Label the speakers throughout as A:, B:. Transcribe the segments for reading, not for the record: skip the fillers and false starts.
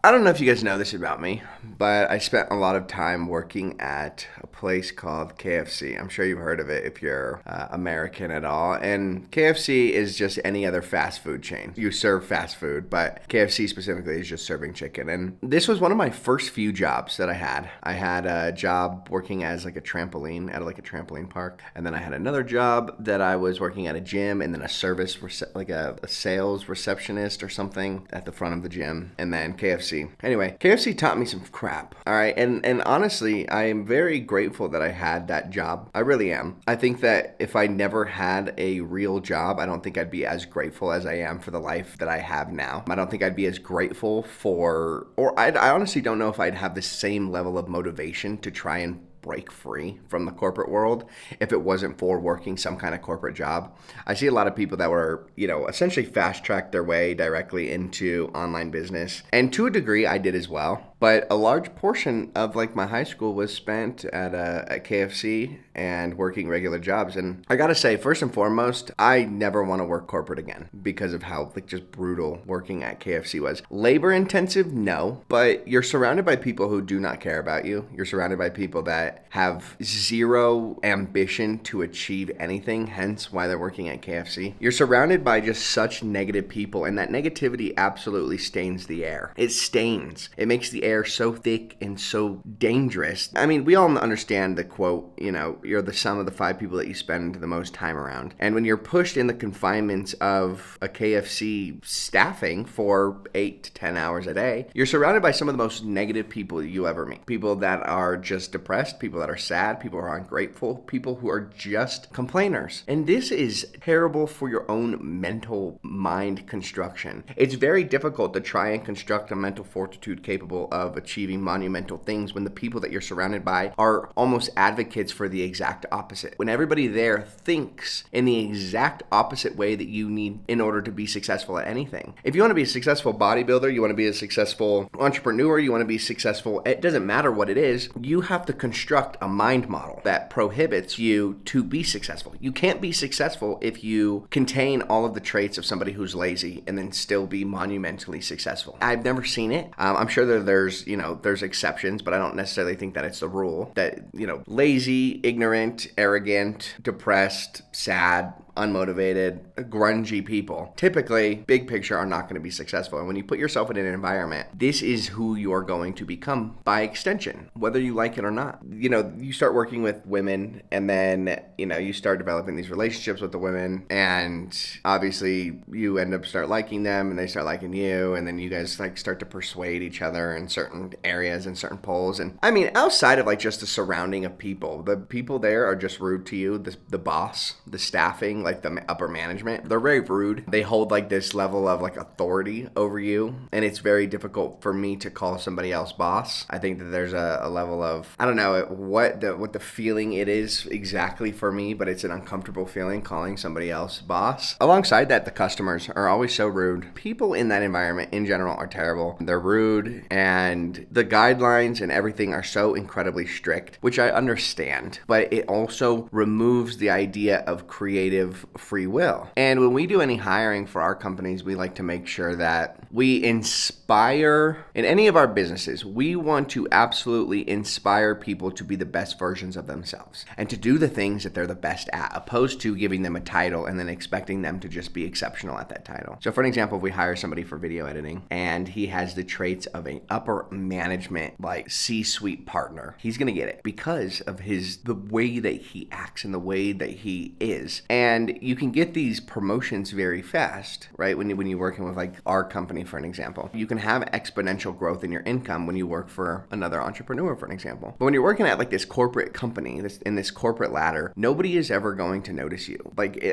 A: I don't know if you guys know this about me, but I spent a lot of time working at a place called KFC. I'm sure you've heard of it if you're American at all. And KFC is just any other fast food chain. You serve fast food, but KFC specifically is just serving chicken. And this was one of my first few jobs that I had. I had a job working as like a trampoline at like a trampoline park. And then I had another job that I was working at a gym and then a service, like a sales receptionist or something at the front of the gym. And then KFC. Anyway, KFC taught me some crap. All right. And honestly, I am very grateful that I had that job. I really am. I think that if I never had a real job, I don't think I'd be as grateful as I am for the life that I have now. I don't think I'd be as grateful I honestly don't know if I'd have the same level of motivation to try and break free from the corporate world if it wasn't for working some kind of corporate job. I see a lot of people that were, essentially fast-tracked their way directly into online business. And to a degree, I did as well. But a large portion of like my high school was spent at KFC and working regular jobs. And I gotta say, first and foremost, I never want to work corporate again because of how like just brutal working at KFC was. Labor intensive, no, but you're surrounded by people who do not care about you. You're surrounded by people that have zero ambition to achieve anything, hence why they're working at KFC. You're surrounded by just such negative people, and that negativity absolutely stains the air. It stains. It makes the air so thick and so dangerous. I mean, we all understand the quote, you're the sum of the 5 people that you spend the most time around. And when you're pushed in the confinements of a KFC staffing for 8 to 10 hours a day, you're surrounded by some of the most negative people you ever meet. People that are just depressed, people that are sad, people who are ungrateful, people who are just complainers. And this is terrible for your own mental mind construction. It's very difficult to try and construct a mental fortitude capable of achieving monumental things when the people that you're surrounded by are almost advocates for the exact opposite. When everybody there thinks in the exact opposite way that you need in order to be successful at anything. If you want to be a successful bodybuilder, you want to be a successful entrepreneur, you want to be successful, it doesn't matter what it is, you have to construct a mind model that prohibits you to be successful. You can't be successful if you contain all of the traits of somebody who's lazy and then still be monumentally successful. I've never seen it. I'm sure that there's exceptions, but I don't necessarily think that it's the rule. That, lazy, ignorant, arrogant, depressed, sad, unmotivated, grungy people typically, big picture, are not going to be successful. And when you put yourself in an environment, this is who you're going to become by extension, whether you like it or not. You start working with women, and then you start developing these relationships with the women, and obviously you end up start liking them and they start liking you, and then you guys like start to persuade each other in certain areas and certain polls. And I mean, outside of like just the surrounding of people, the people there are just rude to you. The boss, the staffing, like the upper management, they're very rude. They hold like this level of like authority over you, and it's very difficult for me to call somebody else boss. I think that there's a level of, I don't know what the feeling it is exactly for me, but it's an uncomfortable feeling calling somebody else boss. Alongside that, the customers are always so rude. People in that environment in general are terrible. They're rude, and the guidelines and everything are so incredibly strict, which I understand, but it also removes the idea of creative free will. And when we do any hiring for our companies, we like to make sure that we inspire, in any of our businesses, we want to absolutely inspire people to be the best versions of themselves and to do the things that they're the best at, opposed to giving them a title and then expecting them to just be exceptional at that title. So for an example, if we hire somebody for video editing and he has the traits of an upper management, like C-suite partner, he's going to get it because of the way that he acts and the way that he is. And you can get these promotions very fast, right? When you're working with like our company, for an example, you can have exponential growth in your income when you work for another entrepreneur, for an example. But when you're working at like this corporate company, in this corporate ladder, nobody is ever going to notice you.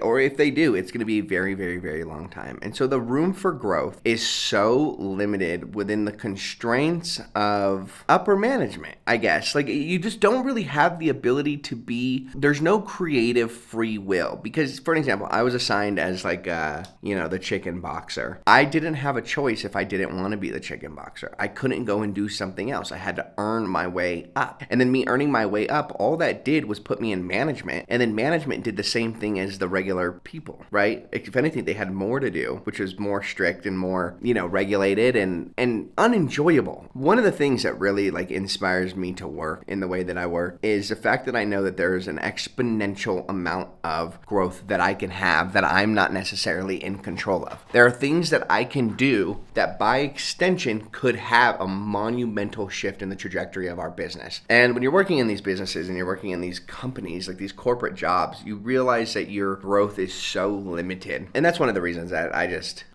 A: Or if they do, it's going to be a very, very, very long time. And so the room for growth is so limited within the constraints of upper management, I guess. Like, you just don't really have the ability to there's no creative free will. Because, for an example, I was assigned as like, the chicken boxer. I didn't have a choice if I didn't want want to be the chicken boxer. I couldn't go and do something else. I had to earn my way up. And then me earning my way up, all that did was put me in management. And then management did the same thing as the regular people, right? If anything, they had more to do, which was more strict and more, regulated and unenjoyable. One of the things that really like inspires me to work in the way that I work is the fact that I know that there is an exponential amount of growth that I can have that I'm not necessarily in control of. There are things that I can do that by extension could have a monumental shift in the trajectory of our business. And when you're working in these businesses and you're working in these companies, like these corporate jobs, you realize that your growth is so limited. And that's one of the reasons that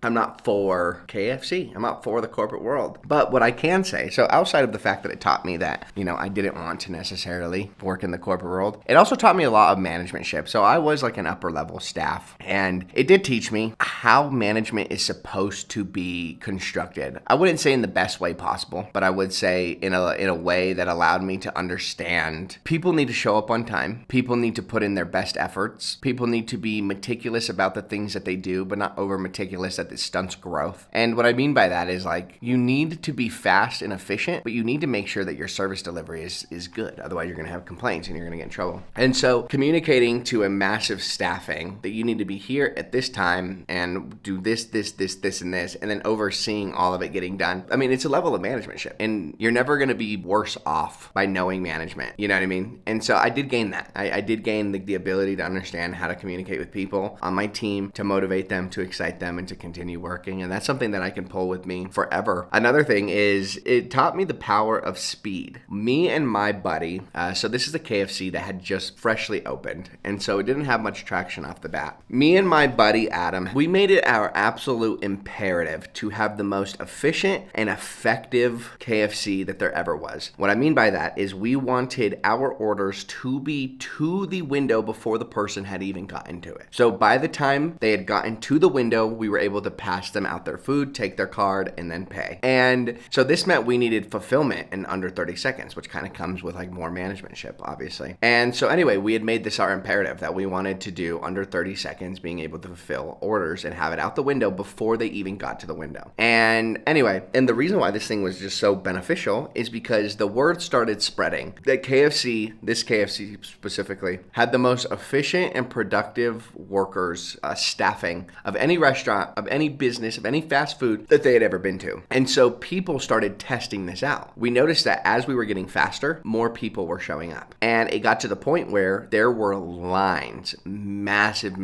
A: I'm not for KFC. I'm not for the corporate world. But what I can say, so outside of the fact that it taught me that, I didn't want to necessarily work in the corporate world, it also taught me a lot of managementship. So I was like an upper level staff, and it did teach me how management is supposed to be constructed. I wouldn't say in the best way possible, but I would say in a way that allowed me to understand people need to show up on time. People need to put in their best efforts. People need to be meticulous about the things that they do, but not over meticulous that it stunts growth. And what I mean by that is like, you need to be fast and efficient, but you need to make sure that your service delivery is good. Otherwise, you're going to have complaints and you're going to get in trouble. And so communicating to a massive staffing that you need to be here at this time and do this, and this, and then overseeing all of it getting done. I mean, it's a level of managementship, and you're never going to be worse off by knowing management. You know what I mean? And so I did gain that. I did gain the ability to understand how to communicate with people on my team, to motivate them, to excite them, and to continue working. And that's something that I can pull with me forever. Another thing is it taught me the power of speed. Me and my buddy, so this is a KFC that had just freshly opened, and so it didn't have much traction off the bat. Me and my buddy Adam, we made it our absolute imperative to have the most efficient and effective KFC that there ever was. What I mean by that is we wanted our orders to be to the window before the person had even gotten to it. So by the time they had gotten to the window, we were able to pass them out their food, take their card, and then pay. And so this meant we needed fulfillment in under 30 seconds, which kind of comes with like more managementship, obviously. And so anyway, we had made this our imperative that we wanted to do under 30 seconds, being able to fulfill orders and have it out the window before they even got to the window. And anyway, and the reason why this thing was just so beneficial is because the word started spreading that KFC, this KFC specifically, had the most efficient and productive workers, staffing of any restaurant, of any business, of any fast food that they had ever been to. And so people started testing this out. We noticed that as we were getting faster, more people were showing up. And it got to the point where there were lines, massive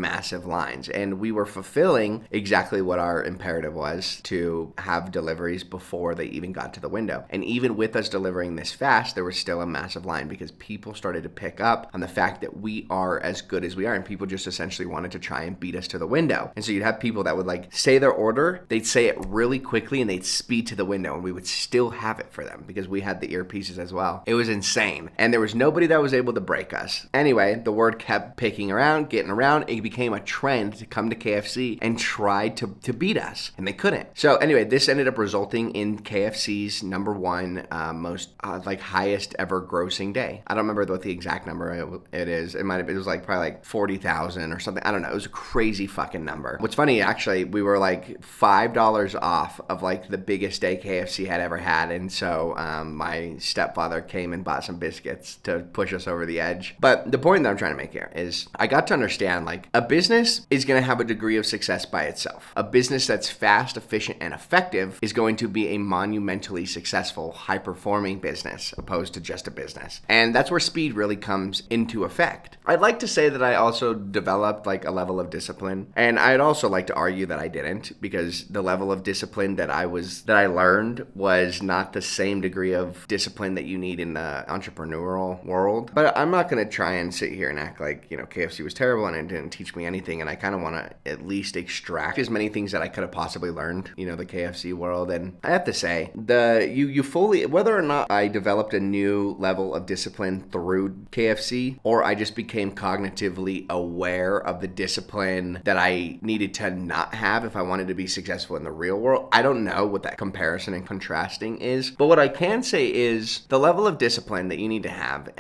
A: lines. And we were fulfilling exactly what our imperative was, to have deliveries before they even got to the window. And even with us delivering this fast, there was still a massive line because people started to pick up on the fact that we are as good as we are. And people just essentially wanted to try and beat us to the window. And so you'd have people that would like say their order, they'd say it really quickly, and they'd speed to the window, and we would still have it for them because we had the earpieces as well. It was insane. And there was nobody that was able to break us. Anyway, the word kept picking around, getting around. It became a trend to come to KFC and try to beat us, and they couldn't. So anyway, this ended up resulting in KFC's number one most highest ever grossing day. I don't remember what the exact number it is. It was like probably like 40,000 or something. I don't know. It was a crazy fucking number. What's funny, actually, we were like $5 off of like the biggest day KFC had ever had, and so my stepfather came and bought some biscuits to push us over the edge. But the point that I'm trying to make here is I got to understand like a business is going to have a degree of success by itself. A business that's fast, efficient, and effective is going to be a monumentally successful, high-performing business opposed to just a business. And that's where speed really comes into effect. I'd like to say that I also developed like a level of discipline, and I'd also like to argue that I didn't, because the level of discipline that I learned was not the same degree of discipline that you need in the entrepreneurial world. But I'm not going to try and sit here and act like, KFC was terrible and it didn't teach me anything, and I kind of want to at least extract as many things that I could have possibly learned, the KFC world. And I have to say, you fully, whether or not I developed a new level of discipline through KFC, or I just became cognitively aware of the discipline that I needed to not have if I wanted to be successful in the real world, I don't know what that comparison and contrasting is. But what I can say is the level of discipline that you need to have,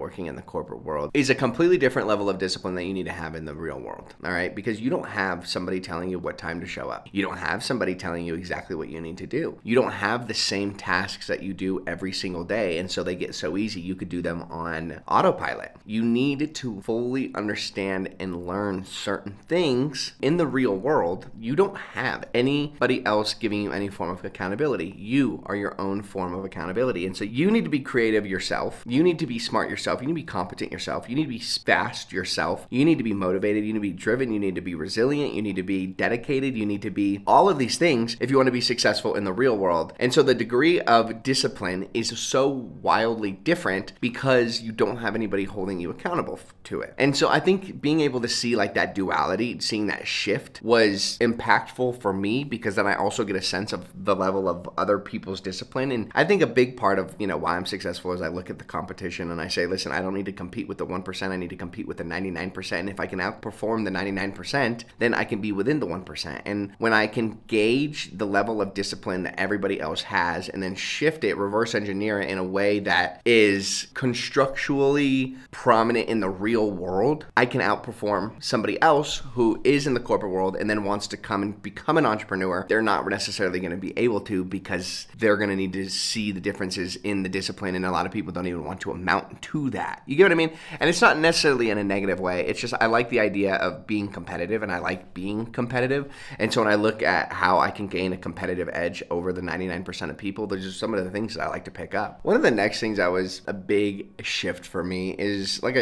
A: working in the corporate world is a completely different level of discipline that you need to have in the real world. All right. Because you don't have somebody telling you what time to show up. You don't have somebody telling you exactly exactly what you need to do. You don't have the same tasks that you do every single day, and so they get so easy you could do them on autopilot. You need to fully understand and learn certain things in the real world. You don't have anybody else giving you any form of accountability. You are your own form of accountability, and so you need to be creative yourself. You need to be smart yourself. You need to be competent yourself. You need to be fast yourself. You need to be motivated. You need to be driven. You need to be resilient. You need to be dedicated. You need to be all of these things if you want to be successful in the real world. And so the degree of discipline is so wildly different because you don't have anybody holding you accountable to it. And so I think being able to see like that duality, seeing that shift was impactful for me, because then I also get a sense of the level of other people's discipline. And I think a big part of, why I'm successful is I look at the competition and I say, listen, I don't need to compete with the 1%. I need to compete with the 99%. And if I can outperform the 99%, then I can be within the 1%. And when I can gauge the level of discipline that everybody else has and then shift it, reverse engineer it in a way that is constructually prominent in the real world, I can outperform somebody else who is in the corporate world and then wants to come and become an entrepreneur. They're not necessarily going to be able to, because they're going to need to see the differences in the discipline, and a lot of people don't even want to amount to that. You get what I mean? And it's not necessarily in a negative way. It's just I like the idea of being competitive, and I like being competitive. And so when I look at how I can gain a competitive edge over the 99% of people, those are some of the things that I like to pick up. One of the next things that was a big shift for me is like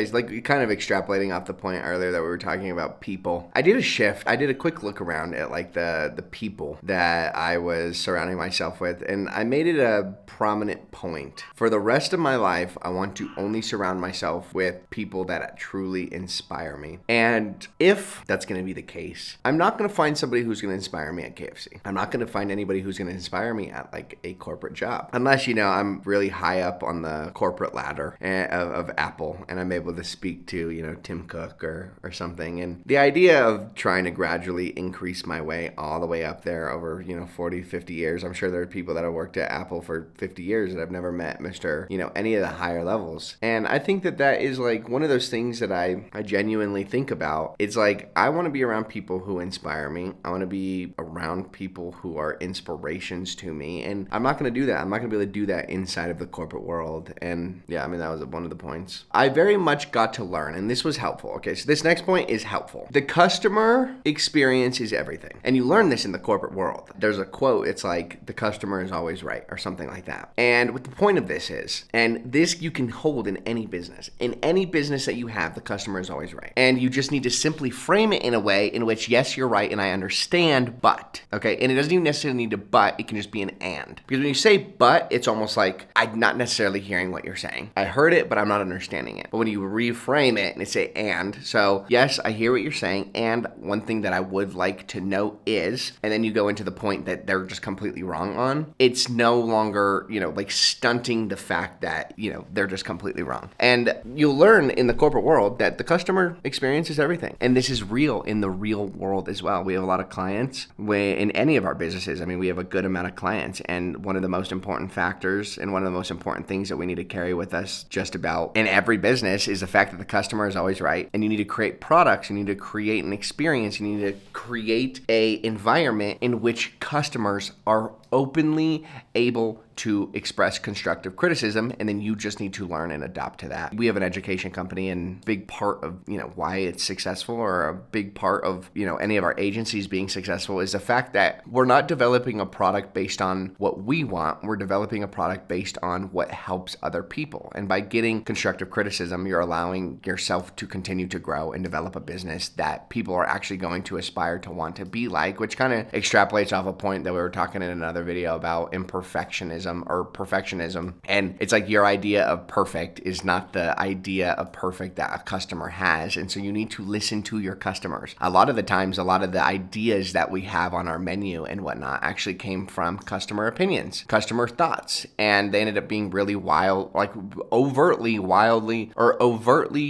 A: kind of extrapolating off the point earlier that we were talking about people. I did a shift. I did a quick look around at like the people that I was surrounding myself with, and I made it a prominent point. For the rest of my life, I want to only surround myself with people that truly inspire me. And if that's going to be the case, I'm not going to find somebody who's going to inspire me at KFC. I'm not going to find anybody who's going to inspire me at like a corporate job. Unless, I'm really high up on the corporate ladder of Apple and I'm able to speak to, Tim Cook or something. And the idea of trying to gradually increase my way all the way up there over, 40, 50 years. I'm sure there are people that have worked at Apple for 50 years that I've never met Mr. Any of the higher levels. And I think that is like one of those things that I genuinely think about. It's like, I want to be around people who inspire me. I want to be around people who are inspirations to me. And I'm not going to do that. I'm not going to be able to do that inside of the corporate world. And yeah, that was one of the points. I very much got to learn, and this was helpful. Okay, so this next point is helpful. The customer experience is everything. And you learn this in the corporate world. There's a quote, it's like, the customer is always right, or something like that. And what the point of this is, and this you can hold in any business. In any business that you have, the customer is always right. And you just need to simply frame it in a way in which, yes, you're right, and I understand, but, okay? And it doesn't even necessarily need a but, it can just be an and. Because when you say but, it's almost like, I'm not necessarily hearing what you're saying. I heard it, but I'm not understanding it. But when you reframe it and say and, so yes, I hear what you're saying, and one thing that I would like to know is, and then you go into the point that they're just completely wrong on, it's no longer, like stunting the fact that, they're just completely wrong. And you'll learn in the corporate world that the customer experience is everything. And this is real in the real world as well. We have a lot of clients in any of our businesses. We have a good amount of clients. And one of the most important factors and one of the most important things that we need to carry with us just about in every business is the fact that the customer is always right. And you need to create products. You need to create an experience. You need to create a environment in which customers are openly able to express constructive criticism, and then you just need to learn and adapt to that. We have an education company, and big part of, why it's successful, or a big part of, any of our agencies being successful, is the fact that we're not developing a product based on what we want. We're developing a product based on what helps other people. And by getting constructive criticism, you're allowing yourself to continue to grow and develop a business that people are actually going to aspire to want to be like, which kind of extrapolates off a point that we were talking in another video about imperfectionism or perfectionism. And it's like your idea of perfect is not the idea of perfect that a customer has. And so you need to listen to your customers. A lot of the times, a lot of the ideas that we have on our menu and whatnot actually came from customer opinions, customer thoughts. And they ended up being really wild, like overtly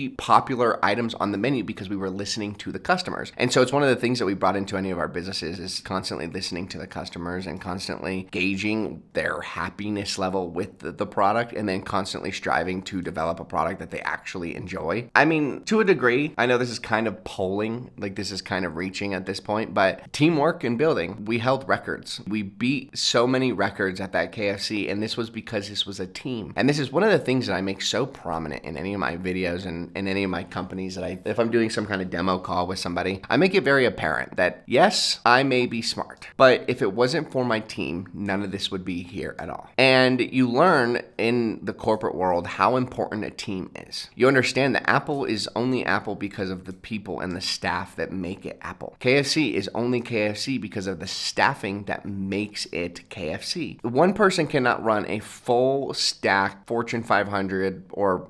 A: popular items on the menu because we were listening to the customers. And so it's one of the things that we brought into any of our businesses is constantly listening to the customers and constantly constantly gauging their happiness level with the product and then constantly striving to develop a product that they actually enjoy. I mean, to a degree, I know this is kind of polling, like this is kind of reaching at this point, but teamwork and building, we held records. We beat so many records at that KFC, and this was because this was a team. And this is one of the things that I make so prominent in any of my videos and in any of my companies that if I'm doing some kind of demo call with somebody, I make it very apparent that yes, I may be smart, but if it wasn't for my team, none of this would be here at all. And you learn in the corporate world how important a team is. You understand that Apple is only Apple because of the people and the staff that make it Apple. KFC is only KFC because of the staffing that makes it KFC. One person cannot run a full stack Fortune 500 or,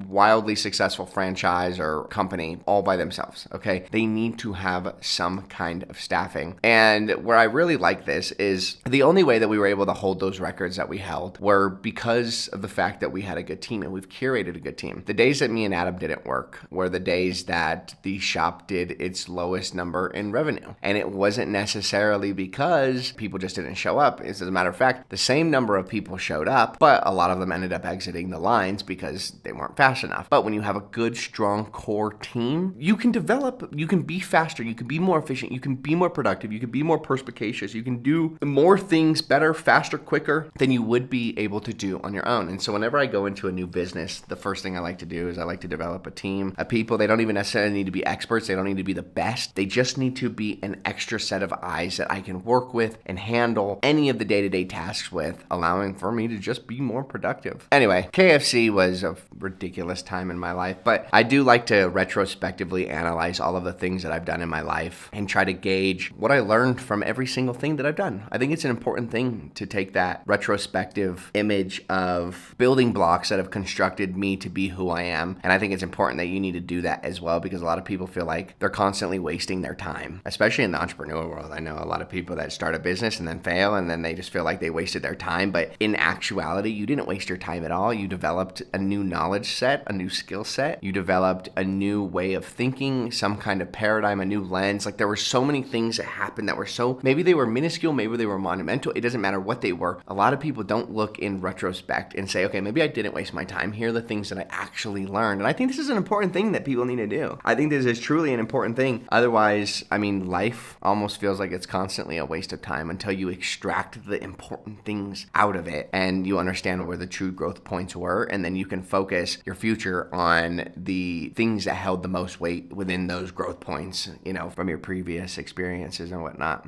A: wildly successful franchise or company all by themselves, okay? They need to have some kind of staffing. And where I really like this is the only way that we were able to hold those records that we held were because of the fact that we had a good team and we've curated a good team. The days that me and Adam didn't work were the days that the shop did its lowest number in revenue. And it wasn't necessarily because people just didn't show up. As a matter of fact, the same number of people showed up, but a lot of them ended up exiting the lines because they weren't fast enough. But when you have a good, strong core team, you can develop, you can be faster, you can be more efficient, you can be more productive, you can be more perspicacious, you can do more things better, faster, quicker than you would be able to do on your own. And so whenever I go into a new business, the first thing I like to do is I like to develop a team of people. They don't even necessarily need to be experts. They don't need to be the best. They just need to be an extra set of eyes that I can work with and handle any of the day-to-day tasks with, allowing for me to just be more productive. Anyway, KFC was a ridiculous time in my life, but I do like to retrospectively analyze all of the things that I've done in my life and try to gauge what I learned from every single thing that I've done. I think it's an important thing to take that retrospective image of building blocks that have constructed me to be who I am. And I think it's important that you need to do that as well, because a lot of people feel like they're constantly wasting their time, especially in the entrepreneur world. I know a lot of people that start a business and then fail, and then they just feel like they wasted their time. But in actuality, you didn't waste your time at all. You developed a new knowledge set, a new skill set. You developed a new way of thinking, some kind of paradigm, a new lens. Like there were so many things that happened that were maybe they were minuscule, maybe they were monumental. It doesn't matter what they were. A lot of people don't look in retrospect and say, okay, maybe I didn't waste my time. Here are the things that I actually learned. And I think this is an important thing that people need to do. I think this is truly an important thing. Otherwise, life almost feels like it's constantly a waste of time until you extract the important things out of it and you understand where the true growth points were. And then you can focus your future on the things that held the most weight within those growth points, from your previous experiences and whatnot.